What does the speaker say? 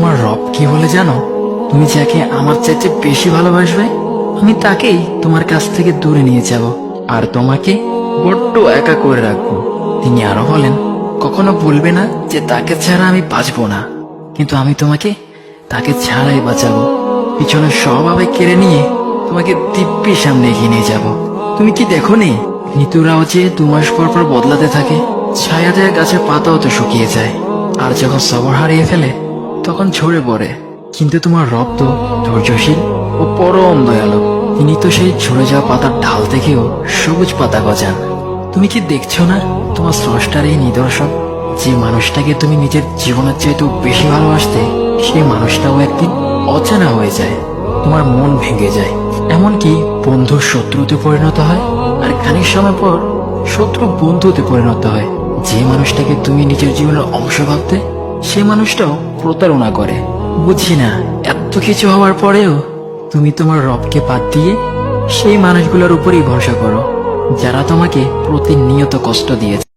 তোমার রব কি বলে জানো? তুমি যাকে আমার চাইতে বেশি ভালোবাসবে, আমি তাকেই তোমার কাছ থেকে দূরে নিয়ে যাব আর তোমাকে বড্ড একা করে রাখবো। তিনি আরো বলেন, কখনো বলবে না যে তাকে ছাড়া আমি বাঁচবো না, কিন্তু আমি তোমাকে তাকে ছাড়াই বাঁচাবো। পিছনের সব আবেগ কেড়ে নিয়ে তোমাকে দিব্যি সামনে এগিয়ে নিয়ে যাব। তুমি কি দেখো নি, ঋতুরাও যে 2 মাস পর পর বদলাতে থাকে, ছায়া দেয়া গাছের পাতাও তো শুকিয়ে যায়, আর যখন সবর হারিয়ে ফেলে তখন ঝরে পড়ে। কিন্তু তোমার রব তো ধৈর্যশীল ও পরম দয়ালু। তিনি তো সেই ঝরে যাওয়া পাতার ঢাল থেকেও সবুজ পাতা গজান। তুমি কি দেখছো না, তোমার স্রষ্টার এই নিদর্শন? যে মানুষটাকে তুমি নিজের জীবনের চাইতেও বেশি ভালোবাসতে, সেই মানুষটাও একদিন অচেনা হয়ে যায়, তোমার মন ভেঙে যায়, এমনকি বন্ধু শত্রুতে পরিণত হয়, আর খানিক সময় পর শত্রু বন্ধুতে পরিণত হয়। যে মানুষটাকে তুমি নিজের জীবনের অংশ ভাবতে, সে মানুষটাও প্রতারণা করে। বুঝি না, এত কিছু হওয়ার পরেও তুমি তোমার রবকে বাদ দিয়ে সেই মানুষগুলোর উপরই ভরসা করো, যারা তোমাকে প্রতিনিয়ত কষ্ট দিয়েছে।